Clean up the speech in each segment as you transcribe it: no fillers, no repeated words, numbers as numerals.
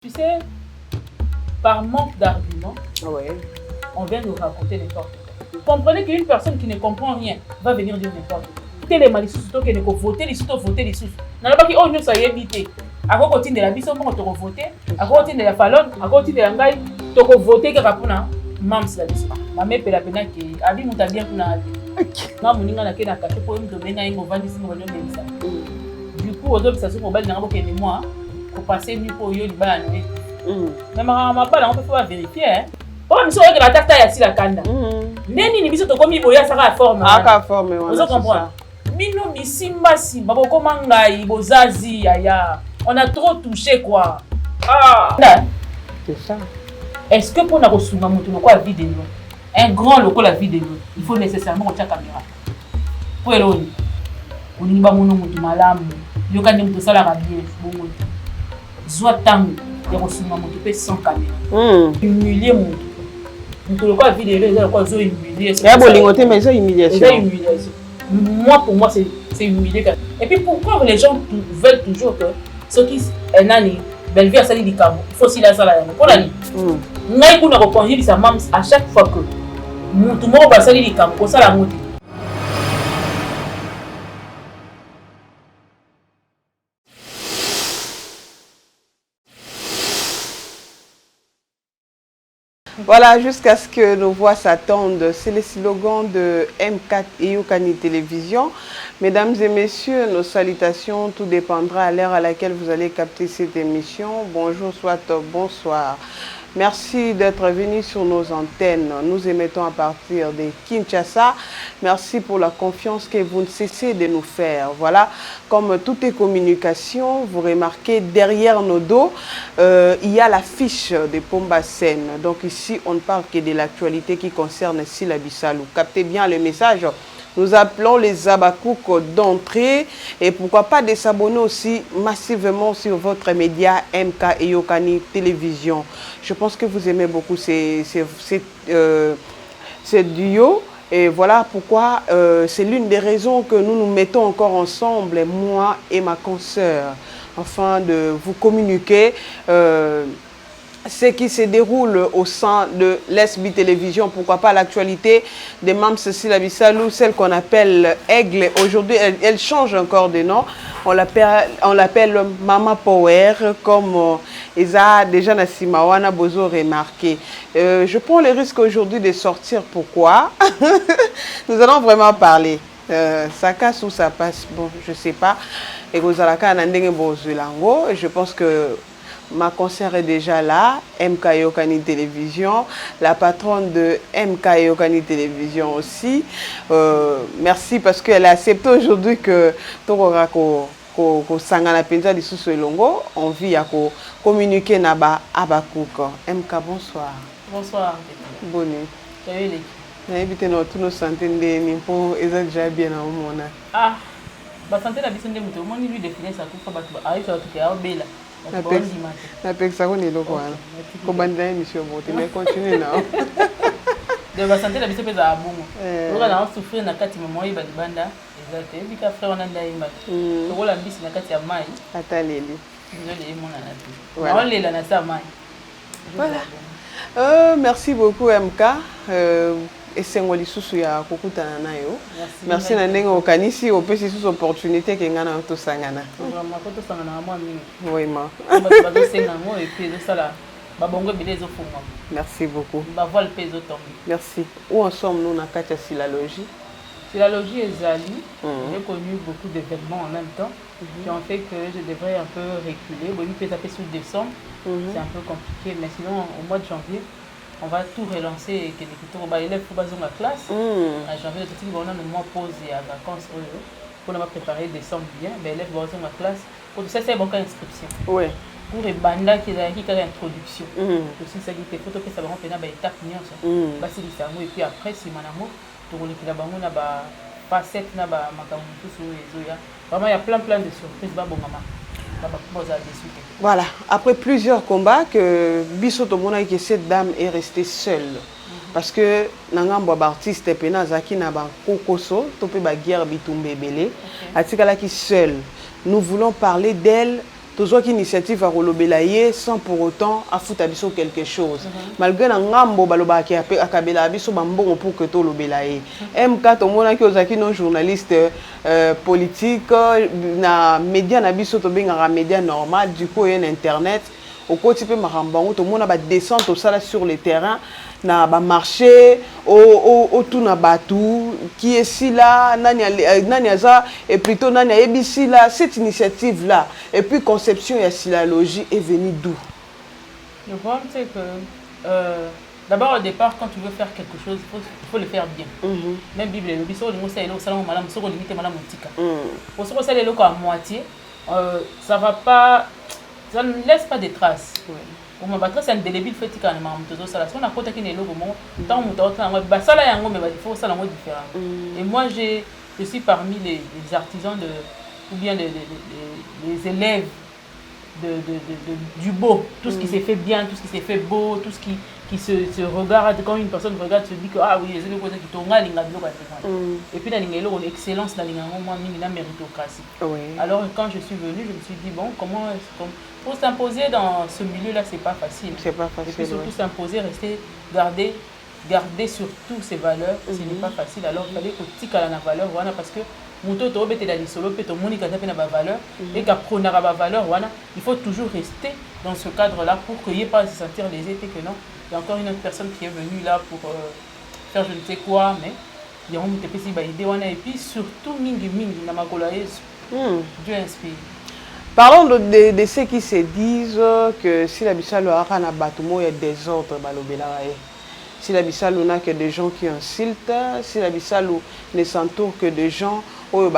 Tu sais, par manque d'arguments, Ouais. on vient nous raconter n'importe quoi. Comprenez qu'une personne qui ne comprend rien va venir dire n'importe quoi. Quel est les sous qui ne voter les sous, voter les sous. N'a pas qui oh nous ça y est évité. À quoi continue de la biso pour te voter, à quoi continue de la falon, à quoi continue de la ngai, tu peux voter que rapuna mam c'est la biso. Ma mère peut la pena qui abi muta bien kuna. Na muninga na kena kacho pour me domenga ingo vandi singo banyo melisa. Du coup aux autres ça se mobile na boke ni moi pour passer nuit pour yo libala na. Mais ma pas on peut pas vérifier hein. Oh mais so que la tata ya si la kanda. Neni ni biso to komi boya saka forme. Aka forme wana. Vous comprenez? Bino bisimba simba boko mangai bozazi aya. On a trop touché quoi. Ah. C'est ça. Est-ce que pour na kosunga mutu quoi vidéo? Un grand loco la vidéo, il faut nécessairement une caméra. Pour eloni. On y va mono mutu malamu. Yo kandi mutu sala ka bien bongo. Zwa tangu ya kosunga mutu pe sans caméra. Humilier mutu. Mutu loco vidéo les loco zo humilier. Ya bolingo te mais ça humiliation. C'est humiliation. Moi pour moi c'est humilier. Et puis pourquoi les gens veulent toujours que ce qui est nani belle vie à salir du cabo. Il faut aussi la salle. Pour la nuit. Ngai kuna ko conduire sa maman à chaque fois que mutu moko ba salir du cabo ko sala mutu. Voilà, jusqu'à ce que nos voix s'attendent. C'est le slogan de M4 Eyokani Télévision. Mesdames et messieurs, nos salutations, tout dépendra à l'heure à laquelle vous allez capter cette émission. Bonjour, soit bonsoir. Merci d'être venus sur nos antennes. Nous émettons à partir de Kinshasa. Merci pour la confiance que vous ne cessez de nous faire. Voilà, comme toutes les communications, vous remarquez derrière nos dos, il y a la fiche de Pombasen. Donc ici, on ne parle que de l'actualité qui concerne Sila Bissalou. Captez bien le message. Nous appelons les Abakouk d'entrée et pourquoi pas de s'abonner aussi massivement sur votre média MK Eyokani Télévision. Je pense que vous aimez beaucoup ces duos et voilà pourquoi c'est l'une des raisons que nous nous mettons encore ensemble, moi et ma consoeur, afin de vous communiquer ce qui se déroule au sein de l'SB Télévision, pourquoi pas l'actualité de Mme Cécile Bissalou, celle qu'on appelle Aigle. Aujourd'hui, elle change encore de nom. On l'appelle Mama Power, comme Isa déjà Nassimawana Bozo remarqué. Je prends le risque aujourd'hui de sortir. Pourquoi? Nous allons vraiment parler. Ça casse ou ça passe? Bon, je ne sais pas. Et je pense que ma concert est déjà là, MK Eyokani Télévision, la patronne de MK Eyokani Télévision aussi. Merci parce qu'elle a accepté aujourd'hui que Torora ko sangana penza di sous longo, on vit à communiquer naba Abakouk. MK bonsoir. Bonsoir. Bonne nuit. Salut les. Évitez tous nos centaines de pour exact déjà bien à mon Ah, bah santé la bisonde muto, moi ni lui définir ça tout fa ba arrive sur tout cas bela. Na peksa ko ni loko wana. Ko banda émission bote mais continue na. De la santé la biso peza abongo. Loka na souffrir na kati mama yi ba libanda. Exact. Et puis ka frère on anda imba. Toko la bisi na kati ya mai. Ataleli. Désolé mon na tu. Voilà. On lela na sa mai. Voilà. Merci beaucoup MK. Et c'est moi lisusu ya kokutana na yo. Merci na ndenge okanisi opesi sous opportunité ke ngana to sangana. Vraiment ko to sangana moi mingi. Oui ma. Ba to senga mo et puis ça là. Ba bongo bile zo funga. Merci beaucoup. Ba voile peso tomber. Merci. Où en sommes-nous na kati ya Silalogie? Silalogie Ezali, j'ai connu beaucoup d'événements en même temps qui ont fait que je devrais un peu reculer. Bon, il peut taper sous décembre, c'est un peu compliqué, mais sinon au mois de janvier, on va tout relancer et que les élèves faut baser la classe. En janvier, on a une pause et à vacances pour nous préparer décembre bien. Les élèves vont baser la classe. Pour tout ça, c'est une bonne inscription. Oui. Pour les bandas qui ont une introduction. Aussi, ça dit que les photos que ça va remplir une étape. Et puis après, si mon pour les filles on a ba facette na ba makamutu sur les oya. Vraiment il y a plein de surprises ba bon maman. Voilà, après plusieurs combats que Bisoto mona que cette dame est restée seule. Parce que nangambo artiste pena zaki na ba kokoso topé ba guerre bitumbe belé. Atikala qui seule. Nous voulons parler d'elle tozoki initiative à kolobelaye sans pour autant afuta biso quelque chose malgré na ngambo balobaki akabela biso bambongo pour que to lobelaye MK tomona ki ozaki non journaliste politique na média na biso to benga média normal du coup en internet au côté pe makambango tomona ba descente au sala sur le terrain na ba marché au tout na batu qui est si là nani aza et plutôt nani ebisi là cette initiative là et puis conception ya silalogie est venue d'où? Le problème c'est que d'abord au départ quand tu veux faire quelque chose il faut le faire bien. Même Bible le biso lingo ça elo sala malamu soko limite malamu tika. Pour soko sala elo à moitié ça va pas, ça ne laisse pas de traces. Pour moi, c'est un délébile fait que les mamans tous ça. Si on a côté qui n'est logo, tant on t'entend, bah ça là y a un mais il faut ça là différent. Et moi je suis parmi les artisans de ou bien les élèves du beau, tout ce qui s'est fait bien, tout ce qui s'est fait beau, tout ce qui se regarde quand une personne regarde se dit que ah oui les élèves qui tournent à l'ingénieur. Et puis dans l'ingénieur l'excellence dans l'ingénieur moi la méritocratie. Alors quand je suis venue je me suis dit bon comment pour s'imposer dans ce milieu-là, c'est pas facile. C'est pas facile. Et puis surtout s'imposer, rester, garder surtout ses valeurs, ce n'est pas facile. Alors il fallait que tu aies la valeur, voilà, parce que mon toto est dans les solos, peut-être mon unique valeur, et qu'après on a la valeur, voilà, il faut toujours rester dans ce cadre-là pour qu'il n'y ait pas à se sentir lésé, que non. Il y a encore une autre personne qui est venue là pour faire je ne sais quoi, mais il y a une idée, et puis surtout mingi na makolaïs, Dieu inspire. Parlons de ceux qui se disent que si la Bissau a un bâtiment, il y a des ordres. Si la Bissau n'a que des gens qui insultent, si la Bissau ne s'entoure que de gens où il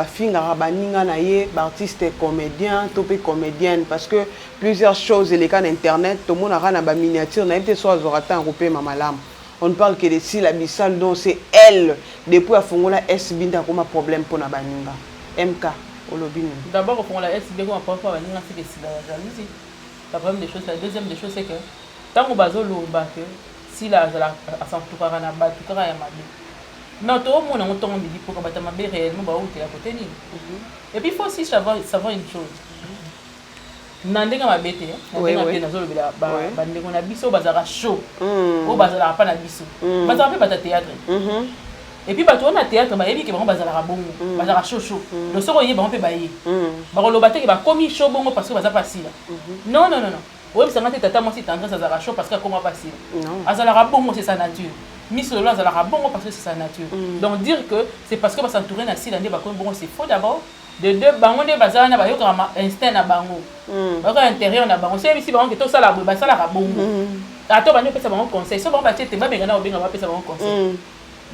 artistes comédiens, topé comédiennes, parce que plusieurs choses, les cas d'internet, tout le monde a une miniature, on ne parle que de si la Bissau, donc c'est elle, depuis à Fongola, S-Binda, comme un problème pour la baninga. MK. D'abord, pour la SB, on peut pas venir c'est que c'est la jalousie. La première des choses, la deuxième des choses, c'est que tant qu'on base au que si la à s'entourer à la base, tout cas, il y a ma vie. Mais tout le monde a un temps de dire pour que ma vie réellement, bah, où tu es à côté. Et puis, il faut aussi savoir une chose. Nandega ma bête, nandega bien nazo le bandeko na biso bazara show, o bazara pas na biso, bazara pe bata théâtre. Et puis bato na théâtre ba yebi ke bango bazala bongo bazala show le soko yeba on peut bailler ba ko lobate ke ba komi show bongo parce que baza facile non oui ça m'a été tata moi si tendance azala show parce que comment facile azala bongo c'est sa nature Miss Lolo azala bongo parce que c'est sa nature donc dire que c'est parce que ba s'entourer na sila ndé ba komi bongo c'est faux d'abord de deux bango ndé bazala na ba yo ka instinct na bango ba ka intérieur na bango c'est ici bango que to sala ba sala bongo ato ba nyo pesa bango conseil so bango ba tete ba benga na obenga ba pesa bango conseil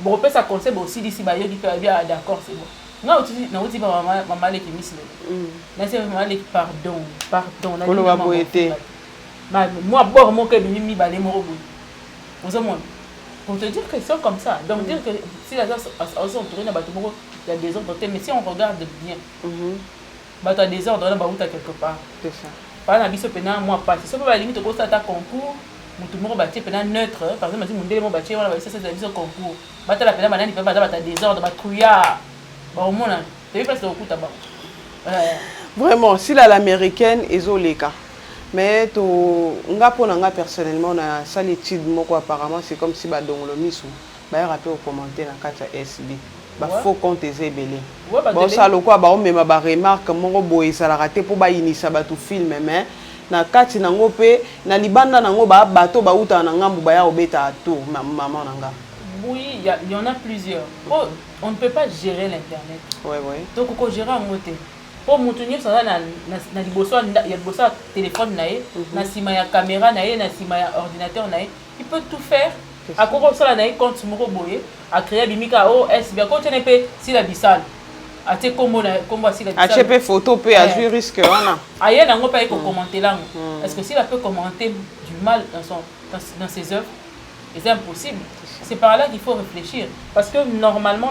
bon peut ça conseil aussi d'ici bah il fait bien d'accord c'est bon non tu pas maman les qui miss là c'est maman les pardon on va poéter moi bord mon que mi balé mon robot pour te dire que c'est comme ça donc dire que si la gens sont entourés dans bateau il y a des ordres mais si on regarde bien bah tu as des ordres là bah où tu quelque part c'est ça pas na biso pena moi pas c'est pas la limite au stade concours tout le monde bâti pendant neutre par exemple mon délai mon bâti voilà ça c'est des concours bata la pendant banani peut pas bata désordre ba trouillard ba au monde tu veux pas au coup tabac vraiment si l'américaine ezoleka mais to nga pona nga personnellement na salitude moko apparemment c'est comme si ba dongolo misu ba rappel au commentaire na kata SB ba faux compte ezebele bon ça lo quoi ba o mema ba remarque moko boye ça la raté pour ba inisa ba tout film mais na kati nango pe na libanda nango ba bato ba uta na ngambu ba ya obeta tour maman nanga. Oui, il y en a plusieurs. Oh, on ne peut pas gérer l'internet. Ouais. Donc on gérer en moté. Pour montenir ça na liboso il y a liboso téléphone naé, na sima ya caméra naé, na sima ya ordinateur naé. Il peut tout faire. À quoi ça naé compte moko boye, à créer bimika o S bien quand tu n'es pas si la bisale. Ate comment si la bisale. Achepe photo pe à jouer risque wana. Aïe nango pas commenter là. Est-ce que s'il a peut commenter du mal dans ses œuvres? C'est impossible. C'est par là qu'il faut réfléchir. Parce que normalement,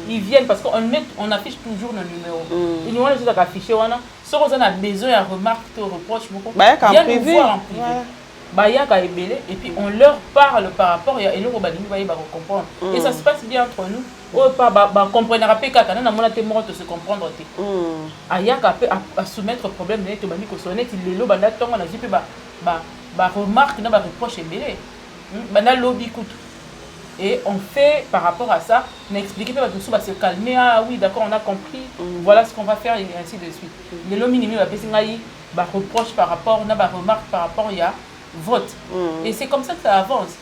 ils viennent parce qu'on affiche toujours nos numéros. Ils nous ont juste affiché. Si on a besoin de remarques, de reproches, viennent nous voir en privé. Et puis on leur parle par rapport à et leur comprendre. Et ça se passe bien entre nous. oh pas comprendre rapé kaka na mona te moko to se comprendre te ayaka pe à soumettre problème net to bani ko sonnet il lelo banda tonga na zipe ba remarque na ba reproche belé banda lobby kutu. Et on fait par rapport à ça, on explique pas tout ça, se calmer, ah oui d'accord on a compris, voilà ce qu'on va faire et ainsi de suite. Les lots minimum la personne a reproche par rapport, on a ba remarque par rapport il y a vote. Et c'est comme ça que ça avance.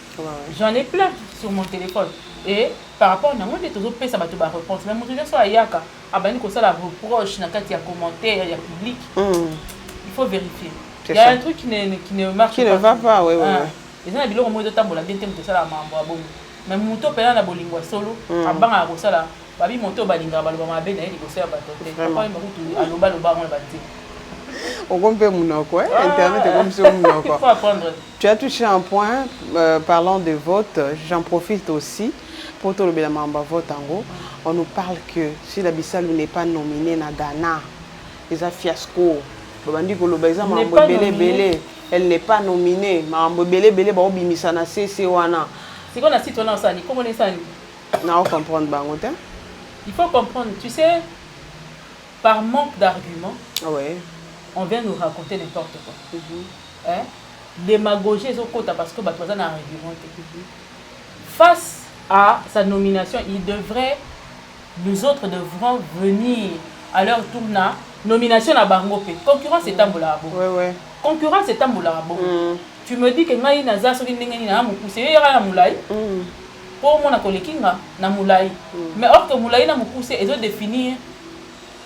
J'en ai plein sur mon téléphone. Et par rapport à moi, les autres ça va te reproche. Mais mon téléphone soit yaka, ah ben comme ça la reproche, na il y a commentaire, il y a public. Il faut vérifier. Il y a un truc qui ne marche pas. Qui ne va pas, oui. Et ça, il y a des gens qui bien de ça la mambo. Mais moto pena na bolingwa solo abanga akosala babi moto balinga baloba mabe na yeli kosala batote papa makutu aloba loba on bati on compte munoko internet est comme ça munoko. Il faut apprendre. Tu as touché un point parlant de vote, j'en profite aussi pour te le bien mamba vote en gros. On nous parle que si la Bissau n'est pas nominée na Ghana, les a fiasco. Babandi ko loba za mambo belé elle n'est pas nominée mambo belé ba obimisa na CC wana. C'est qu'on a cité on a ça, comment on est ça? Non, comprendre bangote. Il faut comprendre, tu sais, par manque d'arguments, on vient nous raconter n'importe quoi. Hein? Démagogie est au côté parce que Batoisa n'a argumenté. Face à sa nomination, nous autres devront venir à leur tour na nomination à Bangopé. Concurrence est un boulabo. Concurrence est un boulabo. Tu me dis que ngai naza soki ndenge na mukuse yera na mulai pour mon akolekinga na mulai mais or que mulai na mukuse ezo définir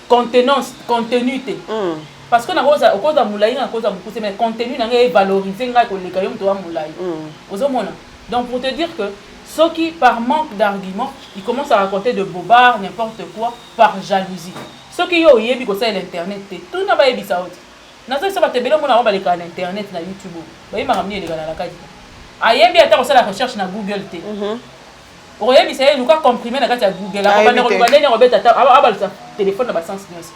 contenance continuité parce que na koza okoza mulai na koza mukuse mais contenu na ngai valoriser ngai koleka yo mto wa mulai ozomona. Donc pour te dire que ceux qui par manque d'arguments ils commencent à raconter de bobards n'importe quoi par jalousie. Ceux qui yo yebi ko ça l'internet tout na ba yebisa oti. Nazo ça va te belo mona ba baleka na internet na YouTube. Ba yima ramni eleka na la kadi. Ayebi ata ko ça la recherche na Google te. Oyebi ça luka comprimer na kati ya Google. Aba na ko bandeni robeta aba le téléphone na ba sens news.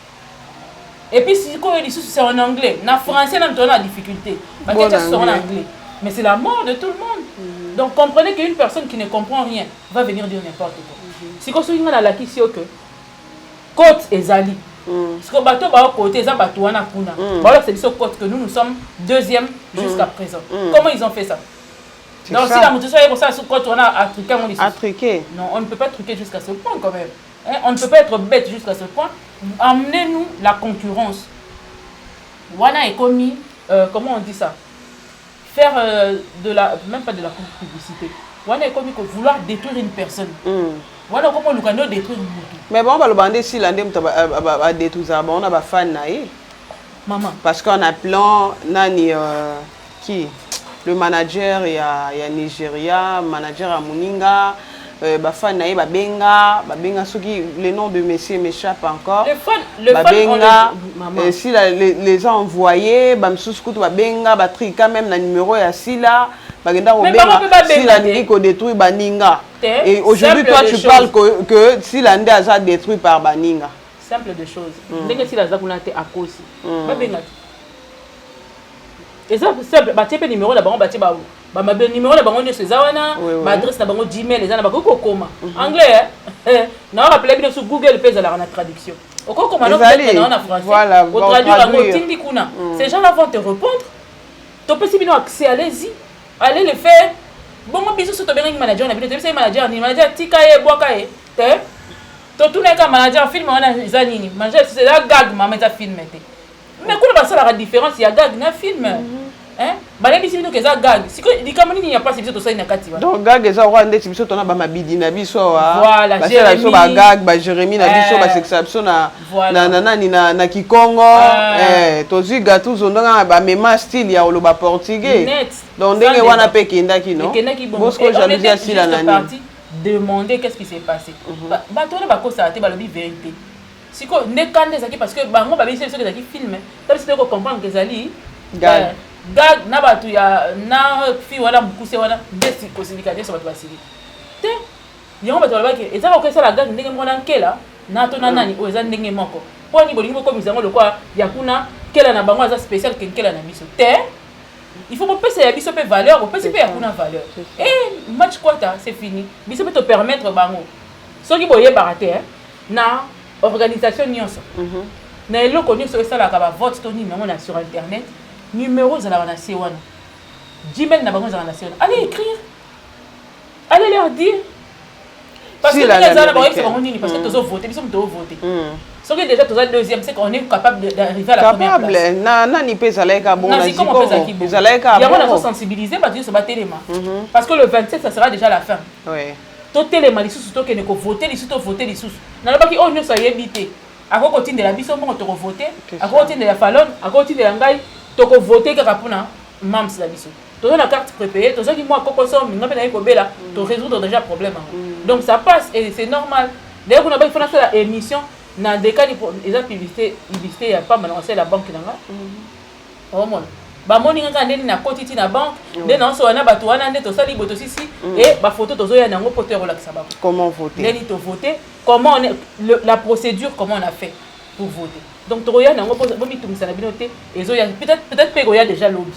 Et puis si ko yeli c'est en anglais, na français na tona difficulté. Ba kati c'est en anglais. Mais c'est la mort de tout le monde. Donc comprenez qu'une personne qui ne comprend rien va venir dire n'importe quoi. Si ko so ngana la kisio que côte ezali. Parce que bateau va côté ça bateau wana kuna. Voilà c'est ce côté que nous sommes deuxième jusqu'à présent. Comment ils ont fait ça? Donc si la motivation est comme ça sur côté on a attriqué mon attriqué. Non, on ne peut pas truquer jusqu'à ce point quand même. Hein? On ne peut pas être bête jusqu'à ce point. Amenez-nous la concurrence. Wana est commis comment on dit ça? Faire de la même pas de la publicité. Wana est commis que vouloir détruire une personne. Voilà comment nous allons détruire le monde. Mais bon, on va le bander si l'andem a détruit ça. On a des fans naïfs. Maman. Parce qu'on a plein nani qui le manager il y a Nigeria, manager à Muninga, fan naïf babenga ceux qui le nom de monsieur m'échappe encore. Le babenga si les a envoyés bamsuskut babenga batri quand même na numéro ya sila. Si la nuit qu'on détruit Baninga. Et aujourd'hui, toi, tu parles que si l'Andé a détruit par Baninga. Simple de choses. Dès que si la Zagouna est à cause. Et ça, simple. Tu as numéro là-bas, tu numéro là-bas, on est sur Zawana, adresse là-bas, Gmail, les gens là-bas, comment anglais, non, rappelez bien sur Google, pèse à la traduction. Au cas où on a français, voilà, au traduire en ces gens-là vont te répondre. Tu peux si accès, allez-y. Allez le faire. Bon, moi, bisous sur ton manager. On a vu le manager. Ni manager, tikaye, boakaye. Tu tournes avec un manager, film, on a zanini. Manager, c'est la gag, maman, tu as filmé. Mais quand on a la différence, il y a gag, il y a film. Hein? Bah, les bisous, c'est la gag. Si il n'y a pas, c'est ça, il y a pas. Donc, gag, c'est ça, on a des bisous, on a ma bidi, nabiso. Voilà, Jérémy. Gag, Jérémy, nabiso, c'est ça, na Kikongo. Tozi, gâteau, on a même style, il y a le portugais. Donc, dès qu'on a pékin, d'accord. Demander qu'est-ce qui s'est passé. Bah, toi, on va constater la vérité. Si on n'est qu'un des acquis parce que bah moi, bah, c'est ceux qui filment. T'as si tu comprendre que Zali. Gag, na batu ya na fi wala mukuse wala desi kosindikateur sur batu basili. Te, yango batu wala ke ezaka ko sala gag ndenge mona nkela na to na nani o eza ndenge moko. Po ni bolingo ko mizango lokwa ya kuna kela na bango za spécial kenkela na biso. Te, il faut que ça biso pe valeur, on peut se payer kuna valeur. Et match quoi ta, c'est fini. Biso peut te permettre bango. Ce qui boye baraté, na organisation nyonso. Na eloko nyonso ça la ka vote to numéro na sur internet, numéro za la na sewana. Gmail na bango za na sewana. Allez écrire. Allez leur dire. Parce que les gens parce que tous ont voté, ils sont tous voté. Ce qui déjà tous la deuxième, c'est qu'on est capable d'arriver à la première place. Capable. Na ni pesa laika bon. Na si comment pesa qui bon. Il y a on a sensibiliser parce que ce bat téléma. Parce que le 27 ça sera déjà la fin. Oui. Tout téléma les sous tout que ne ko voter les sous voter les sous. Na pas qui on nous ça yebité. À quoi continue de la biso bon to voter. À quoi continue de la falon, à quoi continue de la ngai to ko voter kaka pona mams la biso. Tu as la carte prépayée, tu as dit moi quand on tu résoudre déjà le problème. Donc ça passe et c'est normal. D'ailleurs, on a fait la émission dans des cas ils ont publicité, il y a pas mal la banque là. Oh mon. Ba moni nga ndeni na kotiti na banque, ndeni na so wana bato wana ndeto sali boto sisi et ba photo tozo ya nango poter relaxa ba. Comment voter? Ndeni to voter, comment la procédure comment on a fait pour voter. Donc to ya nango bo mi tumisa na binoté et zo ya peut-être pe ya déjà lobby.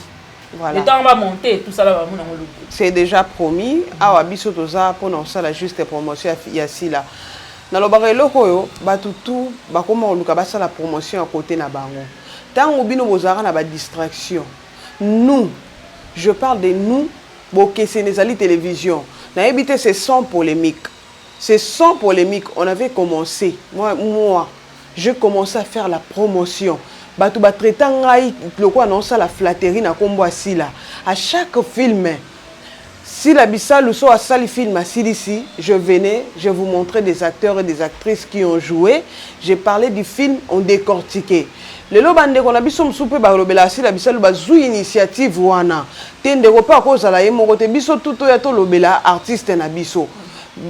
Voilà. Le temps va monter, tout ça là va monter. C'est déjà promis. Ah, biso toza pour non ça la juste promotion ya si là. Na lo barelo koyo batutu ba koma oluka ba ça la promotion à côté na bango. Tant bino bozara na ba distraction. Nous, je parle de nous, boké Sénézali télévision. Na évité c'est sans polémique. C'est sans polémique. On avait commencé. Moi, je commençais à faire la promotion. Batu ba traitant ngai loko annonce la flatterie na kombo asila à chaque film si la bisal ou soit sali film ici je venais je vous montrais des acteurs et des actrices qui ont joué j'ai parlé du film on décortiqué le lobande qu'on a biso msupe ba lobela si la bisal ba zu initiative wana tende ko pa ko sala yemo kote biso tuto ya to lobela artiste na biso.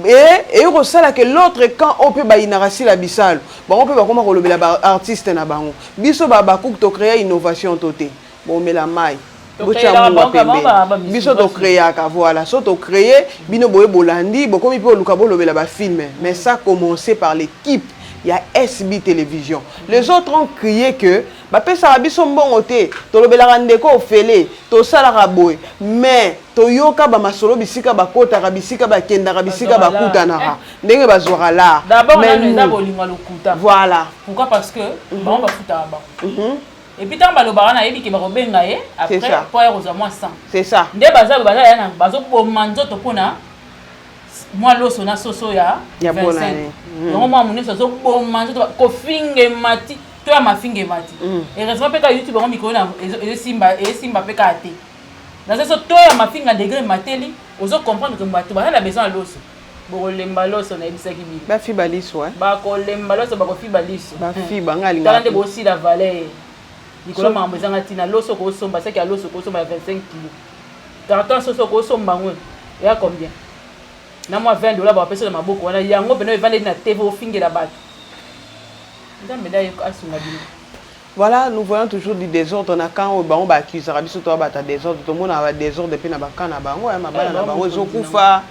Et au ça que l'autre quand on peut ba inarasi la bisal bon on peut pas comment relever la artiste na bango biso ba cook to créer innovation toté bon mais la maille biso to créer ka voilà so to créer bino boye bolandi bo comme il peut luka bo lever la film mais ça a commencé par l'équipe. Il y a SB Télévision. Les autres ont crié que bah pesa biso mbongo te to lobela randeko fele to sala raboy mais to yoka ba masolo bisika ba kota ka bisika ba kenda ka bisika ba kutana ndenge bazwara là d'abord on a bolinga lokuta voilà pourquoi parce que on va futa ba et puis tant ba lobara na yebi ke ba robenga ye après pour y rosa moins 100 c'est ça nde baza ya na bazo po manzo to pona moi loso na soso ya 25 donc moi mon soso po manzo to ko finge mati to ya mafinge mati et heureusement pe ka YouTube on micro na et simba pe ka ate dans ce to ya mafinga degré mateli ozo comprendre que bato ba na besoin loso bo lemba loso na ebisa ki bi ba fi baliso ba ko lemba loso ba ko fi baliso ba fi ba ngalinga tande bo aussi la valeur nikolo mambo zanga tina loso ko somba c'est que loso ko somba 25 kg carton soso ko somba ngwe ya combien na moi $20 ba pesa na maboko wana yango beno evande na TV au finge la batte. Voilà, nous voyons toujours du désordre na quand on va accuser rabiso to ba ta désordre tout le monde a désordre depuis na ba kana bango ya mabala na bango zo kufa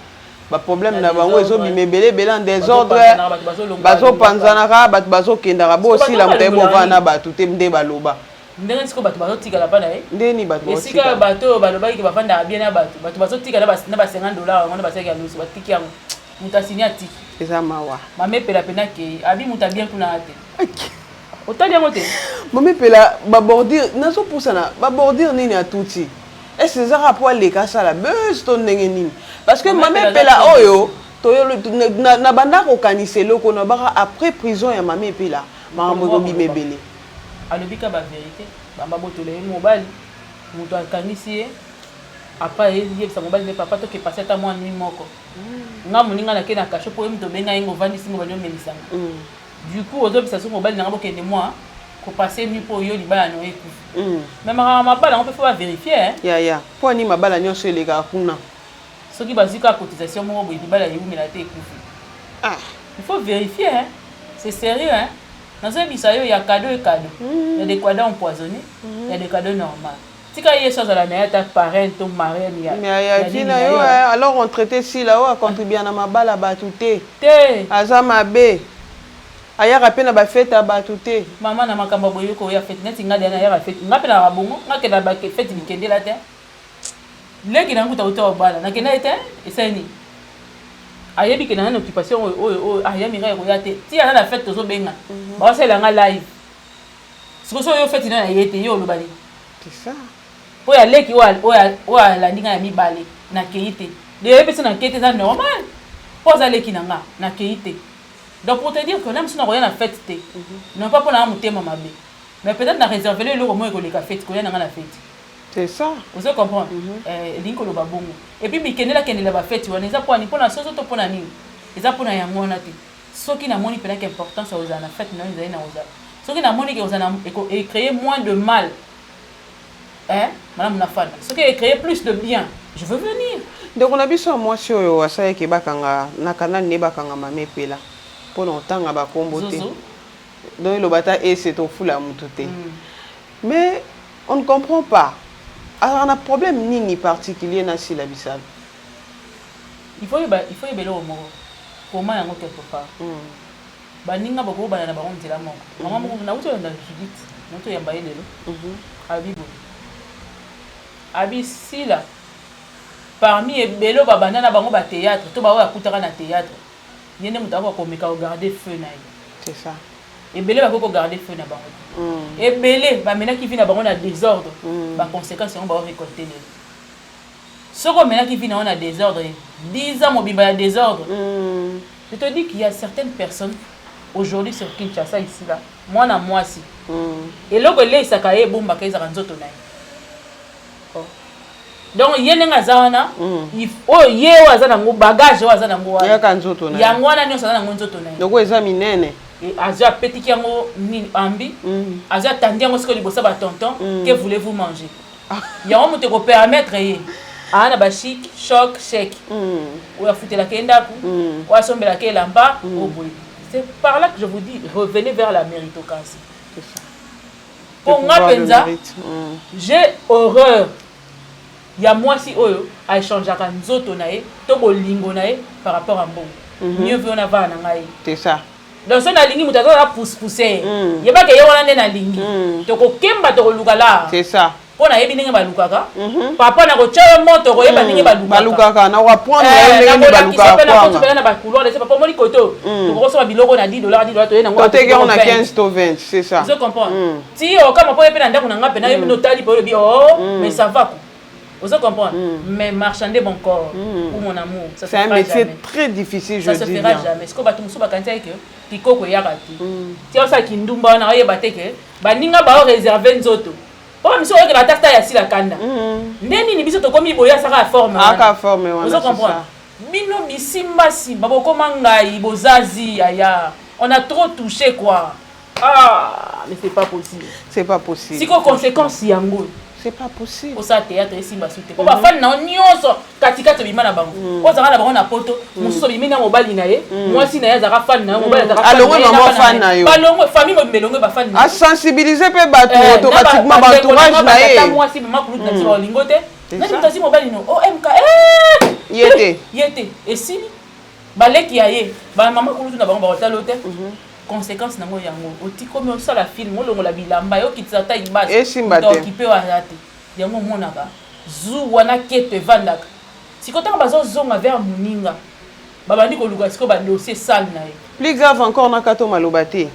ba problème na bango zo bimebele belan désordre bazo panzana ka bazo kenda ka bo aussi la mutebo vana ba tout nde baloba ndenge siko bato bazotika la bana ndeni bato bazotika esika bato balobaki bafanda bien na bato bazotika na ba $50 wana basaki ya lusu batiki yango mutasini atiki eza mawa mamepela pena ke abi muta bien kuna ate otali yango te mamepela babordir nazo pusana babordir nini atuti est-ce que ça rapport les cas ça la buzz ton ndenge nini parce que mamepela oyo toyo na banda ko kanise loko na baka après prison ya mamepela mambo ko bimebele alobika ba vérité bamba botole mobali muto akanisi apa yebisa mobali ne papa to ke passer ta moi nuit moko nga muninga na ke na kasho po mto benga ngo vandi singo banyo melisanga du coup ozobisa so mobali nga bokende moi ko passer nuit po yo libala no eku même mabala on peut pas vérifier ya po ni mabala nyonso eleka kuna soki bazika cotisation mo bo libala yumela te eku il faut vérifier c'est sérieux dans ce bis, il y a cadeau et cadeau. Il y a des cadeaux empoisonnés, il y a des cadeaux normaux. Si il y a des choses à la naïa, ta parrain, ton marraine, alors on traitait si là-haut à contribuer à ma balle à batouté. Azama B. Aya rapena ba fête à batouté. Maman na makamba boyo ko ya fête net nga dana ya fête. Nga pena rabongo, nga ke na ba fête weekend la te. Leki na nguta uta bala, na kena ete, esani. ayebi que na une occupation aya mira royate ti ana na fête tozo benga ba sala nga live siko so yo fête na yete yo lo bali c'est ça oya leki oya la ndinga ya mibale na keite de pesa na keite ça normal posa leki nanga na keite donc pour te dire que même si on a rien à fête té non pas pour la mutema mabe mais peut-être na réserver le logo moi ko le café ko yana na fête c'est ça vous comprenez linko lo babongo et puis bikenela kenela ba fête wana eza pour ni pour na soso to pour na nini eza pour na yango na te soki na moni pena que importance aux na fête non eza na oza soki na moni que aux na et créer moins de mal madame Nafana soki et créer plus de bien je veux venir donc on a vu ça moi sur yo asa ke bakanga na canal ne bakanga mame pela pour longtemps ba kombo te donc le bata et c'est au fou la mututé mais on ne comprend pas. Alors, on a un problème ni particulier dans la Bissau. Il faut y aller au mot. Comment y aller quelque part. Baninga bako bana na baron de la mort. Maman mo na uto na Judith. Moto ya mbaye lelo. Abibo. Abisila. Parmi ebelo babana na bango ba théâtre, to ba wa kutaka na théâtre. Yene mutako ko meka regarder feu na ye. C'est ça. Ebele ba ko garder feu na bango. Ebele ba mena ki vient na bango na désordre. Ba conséquences on va récolter les. Ce qu'on mena qui vient na désordre, 10 ans mobimba ya désordre. Je te dis qu'il y a certaines personnes aujourd'hui sur Kinshasa ici là. Moi na moi si. Et logo le sakaye bomba kaisa nzoto na. Donc yene ngazana il faut ye wazana ngo bagage wazana ngo ya kanzoto na. Ya ngwana nyo sana ngo nzoto na. Donc eza minene. Et Aja petit yango ni ambi Aja tandi yango siko libosa ba tonton que voulez-vous manger yango moto ko permettre ye ana ba chic choc chèque ou ya futela kenda ku ou asombela ke lamba au bout c'est par là que je vous dis revenez vers la méritocratie c'est ça pour nga penza j'ai horreur ya moi si oyo a échanger ka nzoto na ye to bolingo na ye par rapport à mbongo mieux vaut na va na ngai c'est ça. Donc si on a lingi mutazo la pousse-pousser. Il y a pas que y a on a na lingi. To ko kemba to ko lukala. C'est ça. On a yebi ninga ba lukaka. Papa na ko tchela moto ko yeba ninga ba lukaka. Ba lukaka na wa prendre ninga ba lukaka. Papa na ba couloir laisser papa moli koto. To ko so ba biloko na $10 $10 to yena ngo. To on a 15 to 20, c'est ça. Je comprends. Si o kama po yepe na ndako na ngapa na yebi no tali po yebi mais ça va. Vous comprenez? Mais marchander mon corps pour mon amour, ça c'est un métier très difficile, je dis. Ça se fera jamais. Ce que bato musu bakanta que kikoko yakati. Ti osa kindumba na yeba teke, baninga ba réserver nzoto. Pour miso que la tasta ya sila kanda. Ndeni ni biso to komi boya saka forme. Aka forme wana. Vous comprenez? Bino bisimba si babo komangai bozazi aya. On a trop touché quoi. Ah, mais c'est pas possible. C'est pas possible. Si ko conséquence yango. C'est pas possible. Au sa théâtre ici ba soute. Ko ba fan na nyonso katikati bima na bango. Ko zaka na bango na poto, mususo bimi na mobali na ye, mwasi na ye zaka fan na mobali zaka fan. Alongo maman fan na yo. Balongo famille melongo ba fan. A sensibiliser pe bato automatiquement ba entourage na ye. Ta mwasi mama kulu na tiwa lingote. Na timtasi mobali no. OMK yete. Et si baleki ya ye, ba mama kulu na bango ba hotalote. Conséquence nango yango oti comme on sala film olongo la bilamba yo kitata ibas to occupé wa rate yango monaka zu wana kete vandaka sikotanga bazo zonga vers muninga babandi ko luka siko ba dossier sale na ye plus grave encore na kato malobate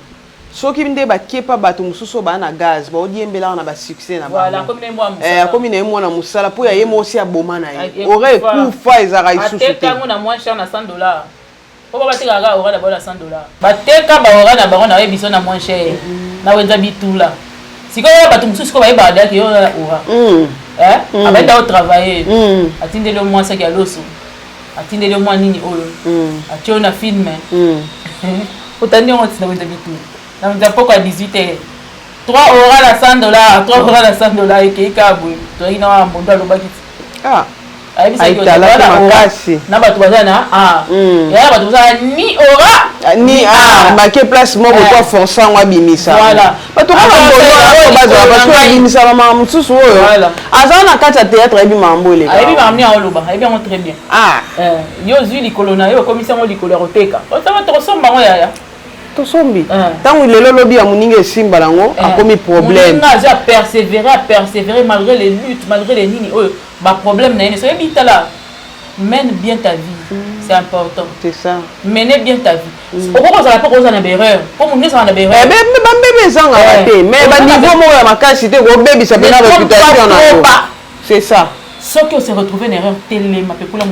soki nde ba kepa bato mususu ba na gaz ba odiembela na ba succès na ba voilà comme moi musala comme ne moi na musala po ya ye mo aussi aboma na ye aurait kufa ezara isusu te ateka na moins cher na $100. Pourquoi tu as aura d'abord $100? Bateka ba aura na bango na biso na moins cher. Na wenza bitula. Si ko ba tumsusu ko ba ibada ki yo aura. Abenda au travailler. Atinde le mois ça ki aloso. Atinde le mois nini oyo. Atio na film. Otandi on tina wenza bitula. Na wenza poko à 18h. 3 aura la $100, 3 aura la $100 et ki kabwe. To ina mbondo lobaki. Ah. Makasi na bato bazana ya bato bazana ni ora ni marqué place moko kwa forçant wa bimisa voilà bato ka ngolo bazo bato bimisa mama mususu oyo azana kati ya théâtre ebi mambole ebi mamni oloba ebi on très bien yo zui likolo na yo komisa mo likolo roteka otama to somba ngo ya to sombi tangu lelo lobi ya muninga simba lango akomi problème muninga za persévérer malgré les luttes malgré les nini oyo ba problème na ene so ebitala mène bien ta vie C'est important. C'est ça. Menez bien ta vie. Pourquoi ça n'a pas causé une erreur? Comme on est en erreur. Mais ça a raté. Mais niveau moi ma capacité au bébé ça bien réputation c'est ça. Sauf qu'on s'est retrouvé une erreur télé ma pour la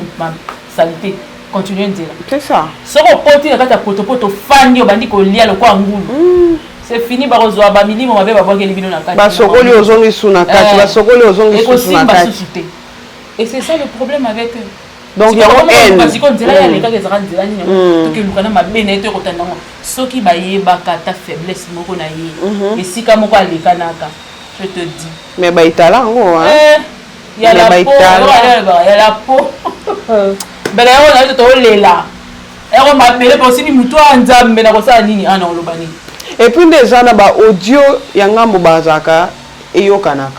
santé. Continuez de dire. C'est ça. Sauf qu'on porte la carte poto fan au bandi ko lia le quoi ngulu. C'est fini ba rozoa ba milimo ba ba boke libino na kati. Ba sokoli ozongi suna kati, ba sokoli ozongi suna kati. Et c'est ça le problème avec eux. Donc il y a une haine. Parce qu'on dirait il y a les gars qui sont nzela nini to ke lukana mabene to kotanda ngo. Soki ba yeba kata faiblesse moko na ye. Et si ka moko aleka naka, je te dis. Mais ba itala ngo hein. Il y a la peau, il y a la peau. Ben là on a to lela. Et on m'appelle pour si muto nzambe na kosa nini ana olobani. Et puis des gens ba audio yanga mobazaka et yokanaka.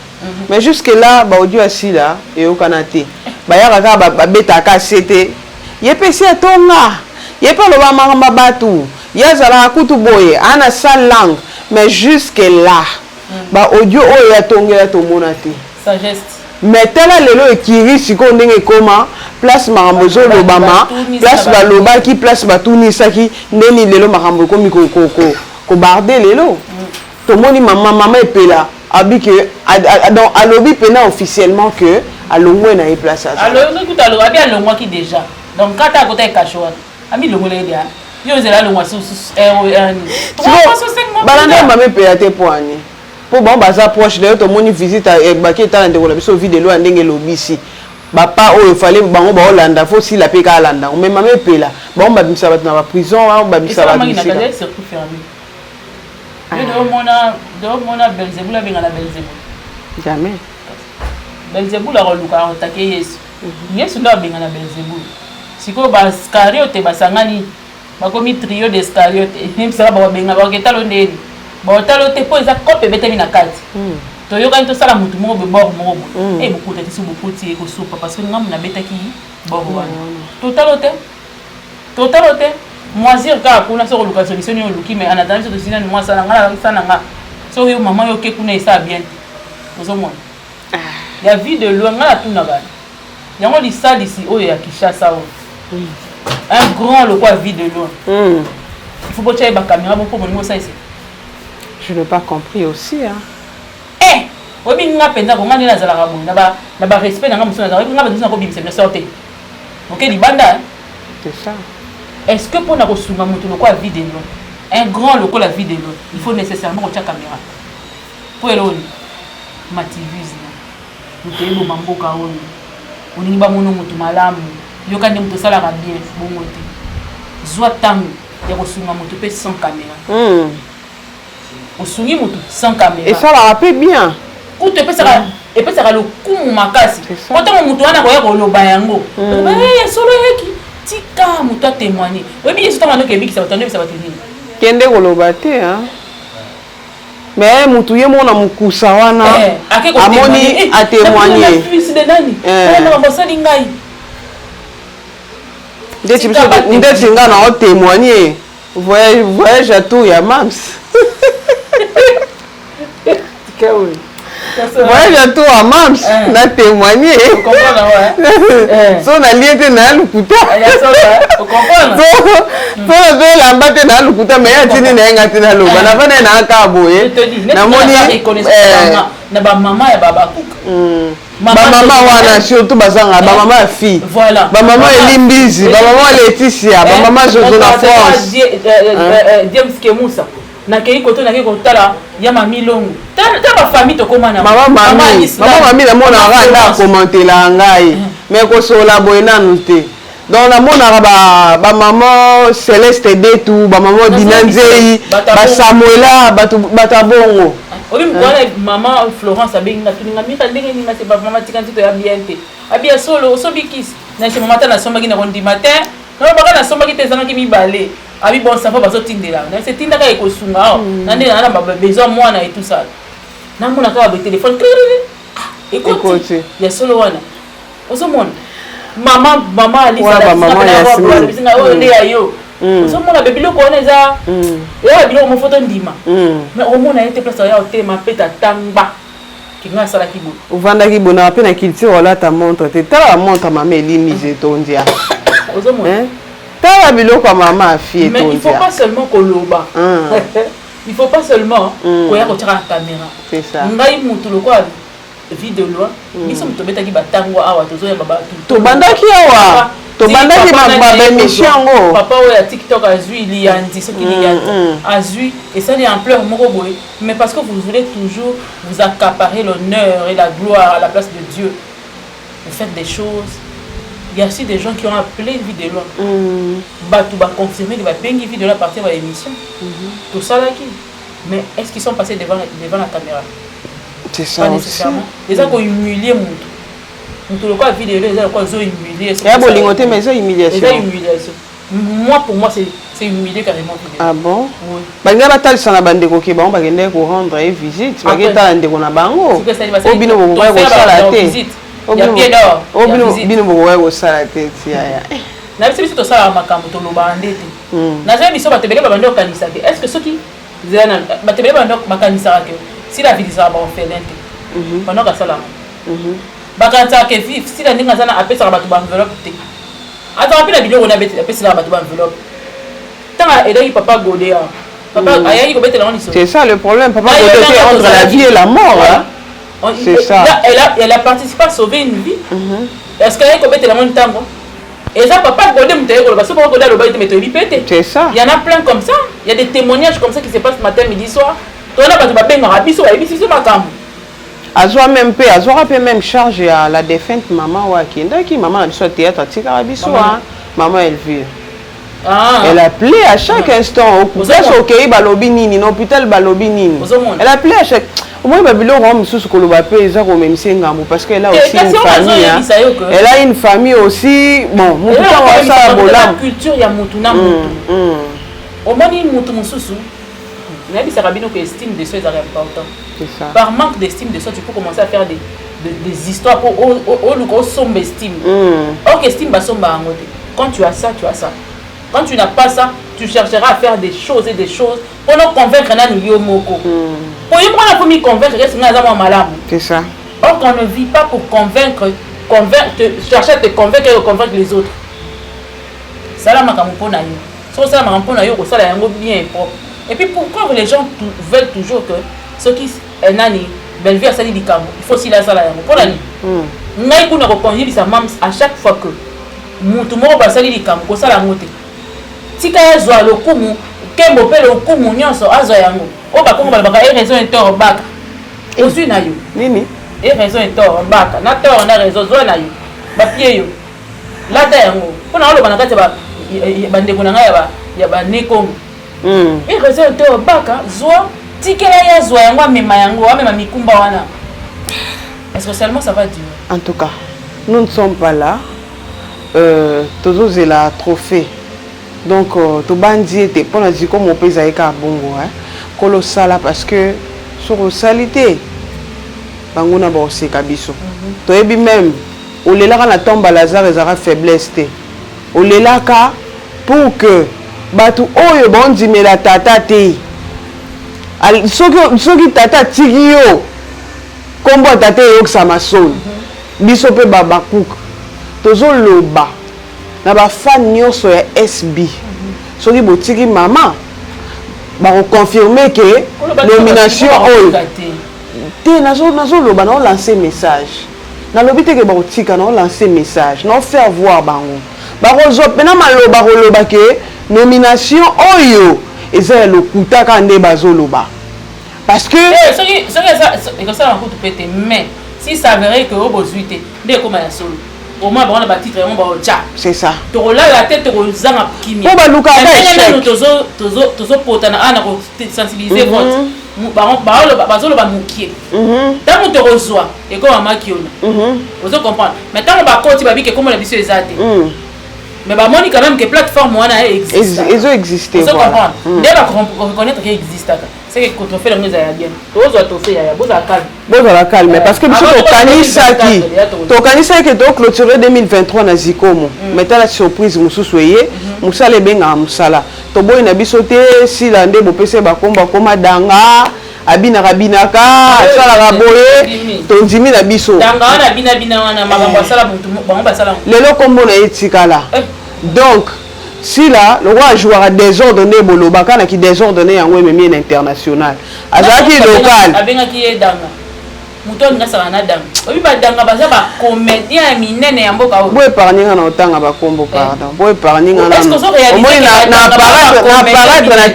Mais jusque là ba audio assis là et yokanate. Ba yaka ka ba beta ka cete. Yepesi atonga. Yepa lo ba mama batu. Yazala kutu boye ana sa langue mais jusque là ba audio o ya tongela to monate. Sagesse. Mais tala lelo ekiri siko ndenge koma place marambozo lobama place ba lobaki place ba tunisaki ndeni lelo marambo komi ko barder lelo to moni maman epela abike donc alobi pena officiellement que alongwe na e place ça alors écoute alors abi alongwa ki déjà donc quand ta côté cachoa ami longwe dia yo zela longwa sous RON balanda mama epela te poani pour bon baza proche d'ailleurs to moni visite à baki ta ndeko la biso vidéo ndenge lobisi bapa o fallait bango ba Hollanda faut si la peka Hollanda mais mama epela bon ba bimisa bat na prison ba bimisa bat ici c'est surtout fermé yo do mona Belzebul avec la Belzebul jamais Belzebul la roluka otake Yesu Yesu ndo benga na Belzebul siko ba scariote basangani bakomi trio de scariote même ça ba benga ba ketalo ndeni ba otalo te po eza kope betemi na kati to yoka nto sala mutu mo be bor mo e beaucoup de tisu beaucoup ti ko soupa parce que ngam na betaki bor wana totalo te moisir ka kuna so luka solution yo luki mais en attendant de sinani moi sala nga so yo maman yo ke kuna esa bien ozo mona la vie de loin nga tuna ba yango li sali ici oyo ya Kishasa un grand le quoi vie de loin il faut bocher ba caméra pour monimo ça ici. Je n'ai pas compris aussi hein. Eh, obi nga penza ko ngani na zala ka bon na ba respect na nga musona za nga ba dina ko bimse na sorte. OK li banda. C'est ça. Est-ce que pour na ko sunga mutu le quoi vie de loin un grand le quoi la vie de loin il faut nécessairement ko tia caméra. Pour eloni mativize na. Mutelo mamboka oyo. Oningi ba mono mutu malamu. Yoka ndi mutu sala ka bien bongo te. Zwa tango ya ko sunga mutu pe sans caméra. Au soumis mutu sans caméra. Et ça la rappelle bien. Quand tu peux ça le coup makasi. Quand tu mutu wana koya ko loba yango. Eh solo yeki tika mutu a témoigner. Oui bien c'est toi que biki ça va tenir ça va tenir. Kende ko loba te hein. Mais mutu ye mona mukusa wana. Amoni a témoigner. Fils de nani? Na mbosali ngai. Ndeti nga na o témoigner. Voyage à tout ya mams. Voyage à tout à mams. Na témoigner. Tu comprends ouais. So na liente na lukuta. Tu comprends? So la mbate na lukuta mais ya tini na nga tina lo. Bana fana na ka boye. Na moni na ba maman ya baba kuka. Ba maman wana surtout bazanga ba maman fille. Voilà. Ba maman Elimbizi, ba maman Laetitia, ba maman Jojo na France. James Kemusa. Na kei koto na kei kotala ya mami longo. Ta ba famille to komana. Maman mami na mona randa commenter la ngai. Mais ko sola boye nanu te. Donc la mona ba maman Céleste Detu, ba maman Dinanzei, ba Samuela, ba tabongo. Obi mwana maman Florence abenga tuninga mita ndenge ni mase ba maman tikanti to ya biente. Abia solo so bikis na se maman na somba ki na rondi matin. No baka na somba ki tezanga ki mibale. Abi bon ça va bazo tindela. Na se tinda ka ekosunga. Na ndenge na ba besoin mwana et tout ça. Na mona ka ba téléphone. Écoute. Ya solo wana. Oso mona. Maman Alisa la maman ya bisinga o le ayo. Oso mona bébé lo kona za. Ya bilo mo photo ndima. Mais au mona était place ya hotel ma peta tamba. Kinga sala kibo. Uvanda kibo na pe na culture wala ta montre. Te tala montre mama Elimbizi tondia. hein tala biloko ya mama afie mais il faut pas seulement koloba il faut pas seulement koya kotira la caméra c'est ça ngai mutu lokwa vie de loin biso mutobetaki batango awa tozoya baba tobandaki awa tobandaki ba émission ngo papa oya TikTok azui liandi soki liandi azui et ça est en pleurs moko boye mais parce que vous voulez toujours vous accaparer l'honneur et la gloire à la place de Dieu vous faites des choses. Il y a aussi des gens qui ont appelé vie de loin. Tu vas confirmer que va bengi vie de loin à partir de l'émission. Tout ça là qui. Mais est-ce qu'ils sont passés devant la caméra? C'est ça. Pas nécessairement. Les gens qui ont humilié mon tout le cas vie de loin, les gens qui ont humilié. Il y a bolingoté mais ils humiliation. Ils humiliation. Moi pour moi c'est humilié carrément. Ah bon? Oui. Banga batal sana bandeko ki ba on bagende ko rendre visite. Bageta ndeko na bango. Obino bo ko sala te. Il y a pied d'or. Bino bokoya kosala te tiaya. Na biso to sala makambo to loba ndete. Na za biso batebele babande okanisa ke. Est-ce que soki zana batebele babande makanisa ke si la vie sera ba ofelente. Pendant ka sala. Bakanta ke vivre si la ndinga zana apesa ba to ba enveloppe te. Ata apela biloko na beti apesa ba to ba enveloppe. Tanga edaki papa Godéa. Papa ayayi ko betela on iso. C'est ça le problème, papa Godéa entre la vie et la mort hein. C'est ça. Elle a participé à sauver une vie. Est-ce qu'elle a commis le monde temps? Et ça, papa, c'est ça. Il y en a plein comme ça. Il y a des témoignages comme ça qui se passent matin, midi, soir. Toi, là, tu Azwa même paix, Azwa peut même charger à la défunte maman qui maman a besoin de théâtre, maman elle vit. Elle appelait à chaque instant au place balobi nini, l'hôpital balobi nini. Elle appelait à chaque au moins babilo rom sous koloba pe eza ko même sengambo parce qu'elle a aussi une famille. Elle a une famille aussi bon, mon papa ça bolam. Culture ya mutu na mutu. Au moins ni mutu mususu. Mais ça rabino que estime de soi est important. C'est ça. Par manque d'estime de soi, tu peux commencer à faire des histoires pour au sombre estime. Or estime ba somba ngote. Quand tu as ça, tu as ça. Quand tu n'as pas ça, tu chercheras à faire des choses et des choses pour nous convaincre Nani Yomoko. Pour nous convaincre, c'est ça. Or, on ne vit pas pour chercher à te convaincre et convaincre les autres. Ça là, bien propre. Et puis pourquoi les gens veulent toujours que ceux qui sont nani, belle vie à salir du camp, il faut aussi la salle pour l'année. À chaque fois que tout le monde va salir du camp, ça la monter. Si tu as le kumu, kembo pe le kumu nyonso azo yango. O ba kongo ba raison et tort baka. Osu na yo. Nini? Et raison et tort baka. Na tort na raison zo na yo. Ba pie yo. La ta yango. Pona lo bana kati ba bandeko na ngaya ya ba neko. Et raison et tort baka zo tikela ya zo yango mema yango, mema mikumba wana. Est-ce que seulement ça va durer? En tout cas, nous ne sommes pas là. Toujours c'est la trophée. Donc, tu bandis était pour nous dire comme on peut zaïka bongo hein colossal parce que sur salité bangona ba aussi kabiso to ebi même o lela kana tomba Lazare ezara faiblesse te o lela ka pour que batu oyo bondimela tata te soki tata tigio kombo tata yo ksama son biso pe baba cook tozo loba na ba fan nyonso ya SB soki botiki mama ba confirmer que nomination oyo te nazo loba na lancer message na lobité que ba otika na lancer message na faire voir bango ba rozo pena maloba koloba que nomination oyo eza lokuta ka nde bazoloba parce que soki ça comme ça on peut péter mais si ça verrait que obozuité dès comme ya solo au moins on a bâti très bon c'est ça to là la tête to zanga kimi pour baluka avec tozo potana ana ko sensibiliser vote bazolo ba mukie tant to reçoit et comme mama kiona vous comprendre mais tant ba koti ba bike comme la biso ezate mais ba moni quand même que plateforme wana existe ils ont existé vous comprendre dès ba reconnaître qu'il existe c'est que quand on fait la mise à bien tozo to fait ya boza calme parce que biso to kanisa que to clôturer 2023 na Zikomo mais ta la surprise mususu yé musala benga musala to boy na biso te si la nde bo pese ba komba koma danga abina rabinaka sala raboye to ndimi na biso danga wana bina wana makambo sala mutu bango basala lelo kombo na etikala Donc, si là, le roi jouera désordonné, Bolobaka, qui désordonné en WMM international. Azaki local. Abengaki danga. Mouton na sarana danga. Obi ba danga baza ba comédien minene ya mboka. Bo épargner na otanga ba kombo pardon. Bo épargner na. Est-ce que ça réaliser